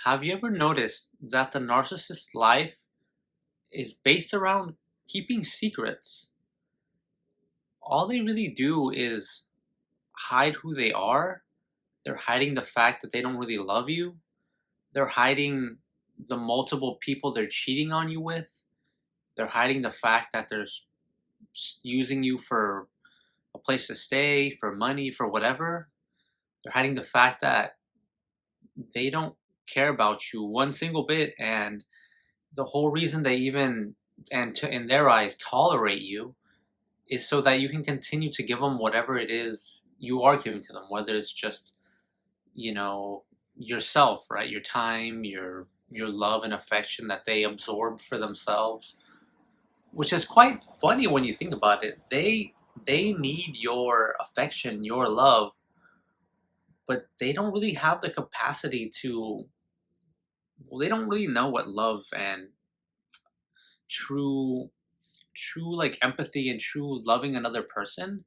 Have you ever noticed that the narcissist's life is based around keeping secrets? All they really do is hide who they are. They're hiding the fact that they don't really love you. They're hiding the multiple people they're cheating on you with. They're hiding the fact that using you for a place to stay, for money, for whatever. They're hiding the fact that they don't care about you one single bit, and the whole reason they even in their eyes tolerate you is so that you can continue to give them whatever it is you are giving to them, whether it's just you know yourself, right? Your time, your love and affection that they absorb for themselves, which is quite funny when you think about it. They need your affection, your love, but they don't really have the capacity to, well, they don't really know what love and true like empathy and true loving another person,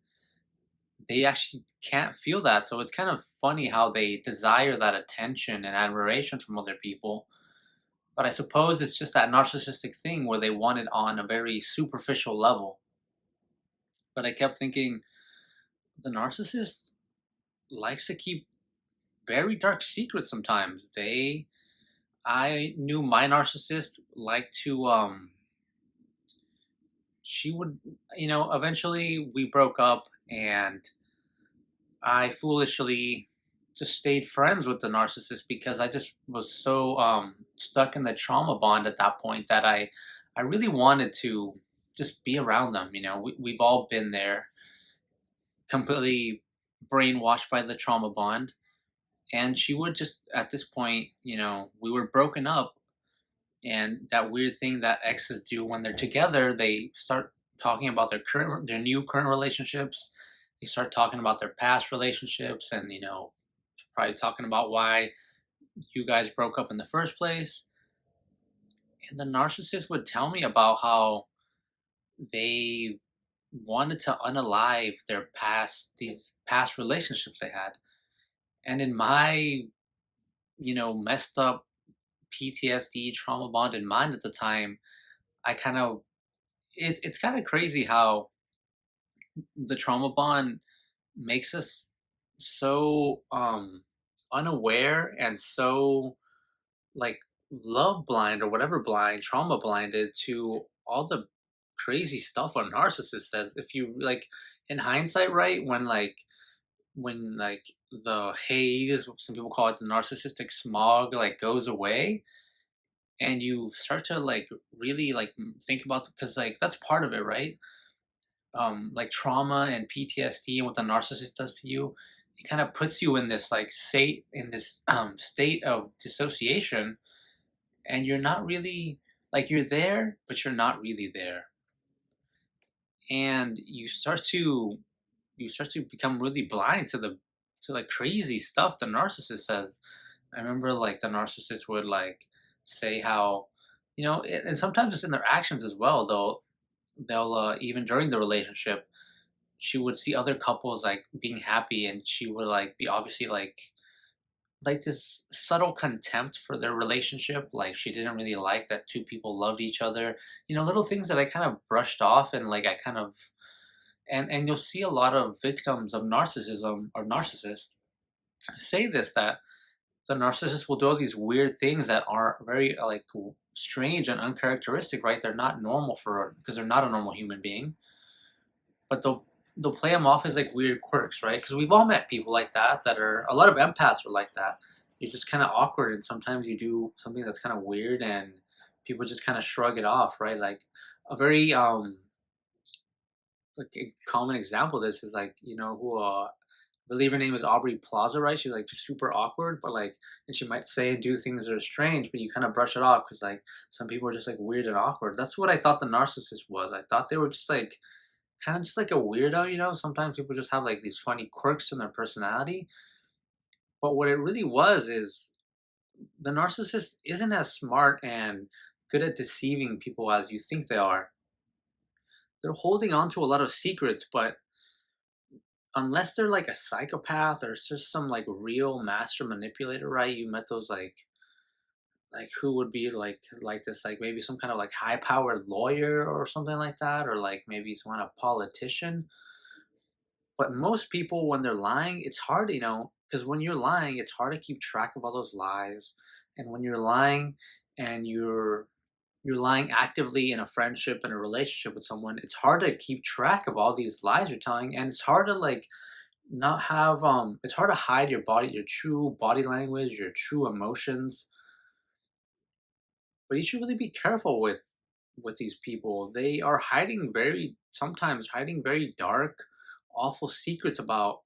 they actually can't feel that. So it's kind of funny how they desire that attention and admiration from other people. But I suppose it's just that narcissistic thing where they want it on a very superficial level. But I kept thinking the narcissist likes to keep very dark secrets sometimes. I knew my narcissist liked to she would, eventually we broke up, and I foolishly just stayed friends with the narcissist because I just was so stuck in the trauma bond at that point that I really wanted to just be around them. We've all been there, completely brainwashed by the trauma bond. And she would just, at this point, we were broken up, and that weird thing that exes do when they're together, they start talking about their new current relationships. They start talking about their past relationships, and probably talking about why you guys broke up in the first place. And the narcissist would tell me about how they wanted to unalive these past relationships they had. And in my messed up PTSD trauma bonded mind at the time, I kind of it's kind of crazy how the trauma bond makes us so unaware and so like love blind or whatever blind, trauma blinded to all the crazy stuff a narcissist says. If you like, in hindsight, right, when the haze, some people call it the narcissistic smog, like goes away, and you start to like really like think about, because like that's part of it, right? Like trauma and PTSD and what the narcissist does to you, it kind of puts you in this like state of dissociation, and you're not really, like, you're there, but you're not really there, and you start to become really blind to like crazy stuff the narcissist says. I remember like the narcissist would like say how, and sometimes it's in their actions as well. Though they'll even during the relationship, she would see other couples like being happy, and she would like be obviously like this subtle contempt for their relationship. Like she didn't really like that two people loved each other. Little things that I kind of brushed off, and like I kind of, and you'll see a lot of victims of narcissism or narcissists say this, that the narcissist will do all these weird things that are very like strange and uncharacteristic, right? They're not normal for, because they're not a normal human being, but they'll play them off as like weird quirks, right? Because we've all met people like that, that are, a lot of empaths are like that. You're just kind of awkward, and sometimes you do something that's kind of weird, and people just kind of shrug it off, right? Like a very like a common example of this is like, who I believe her name is Aubrey Plaza, right? She's like super awkward, but like, and she might say and do things that are strange, but you kind of brush it off because like some people are just like weird and awkward. That's what I thought the narcissist was. I thought they were just like kind of just like a weirdo. Sometimes people just have like these funny quirks in their personality, but what it really was is the narcissist isn't as smart and good at deceiving people as you think they are. They're holding on to a lot of secrets, but unless they're like a psychopath or it's just some like real master manipulator, right? You met those like like who would be like this, like maybe some kind of like high powered lawyer or something like that, or like maybe some kind of politician. But most people, when they're lying, it's hard, because when you're lying, it's hard to keep track of all those lies. And when you're lying and you're lying actively in a friendship and a relationship with someone, it's hard to keep track of all these lies you're telling, and it's hard to like not have it's hard to hide your true body language, your true emotions. But you should really be careful with these people. They are hiding very sometimes hiding very dark, awful secrets about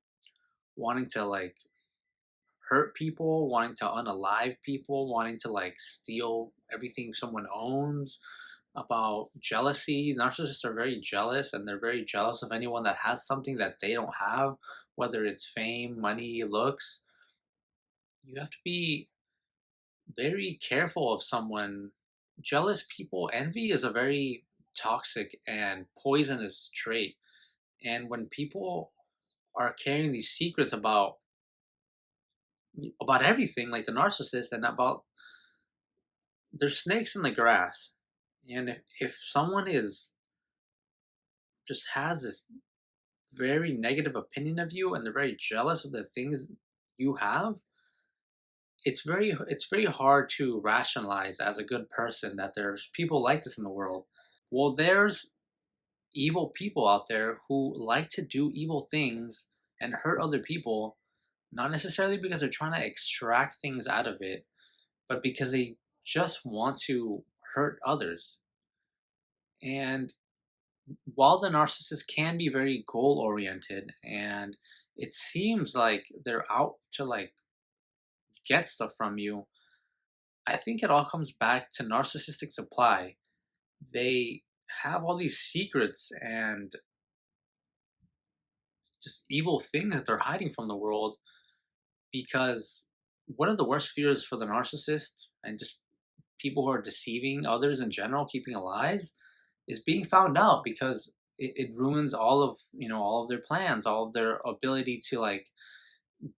wanting to like hurt people, wanting to unalive people, wanting to like steal everything someone owns, about jealousy. Narcissists are very jealous, and they're very jealous of anyone that has something that they don't have, whether it's fame, money, looks. You have to be very careful of someone. Jealous people, envy is a very toxic and poisonous trait. And when people are carrying these secrets about everything, like the narcissist, and about there's snakes in the grass. And if someone is just has this very negative opinion of you, and they're very jealous of the things you have, it's very hard to rationalize as a good person that there's people like this in the world. Well, there's evil people out there who like to do evil things and hurt other people, not necessarily because they're trying to extract things out of it, but because they just want to hurt others. And while the narcissist can be very goal oriented, and it seems like they're out to like get stuff from you, I think it all comes back to narcissistic supply. They have all these secrets and just evil things that they're hiding from the world, because one of the worst fears for the narcissist and just people who are deceiving others in general, keeping lies, is being found out, because it ruins all of their plans, all of their ability to like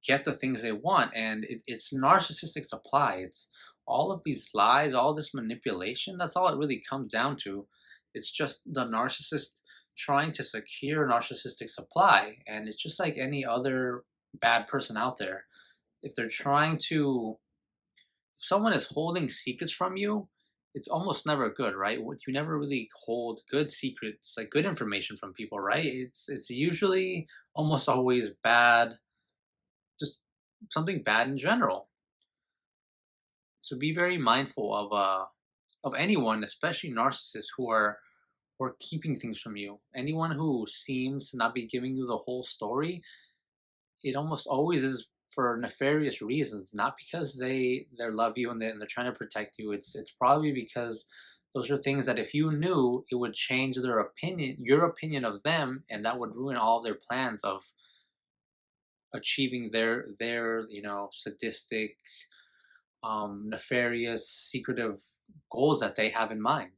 get the things they want. And it's narcissistic supply. It's all of these lies, all this manipulation. That's all it really comes down to. It's just the narcissist trying to secure narcissistic supply. And it's just like any other bad person out there. If they're trying to, if someone is holding secrets from you, it's almost never good, right? You never really hold good secrets, like good information from people, right? It's usually almost always bad, just something bad in general. So be very mindful of anyone, especially narcissists who are keeping things from you. Anyone who seems to not be giving you the whole story, it almost always is for nefarious reasons, not because they love you and they're trying to protect you. It's probably because those are things that if you knew, it would change their opinion, your opinion of them, and that would ruin all their plans of achieving their sadistic, nefarious, secretive goals that they have in mind.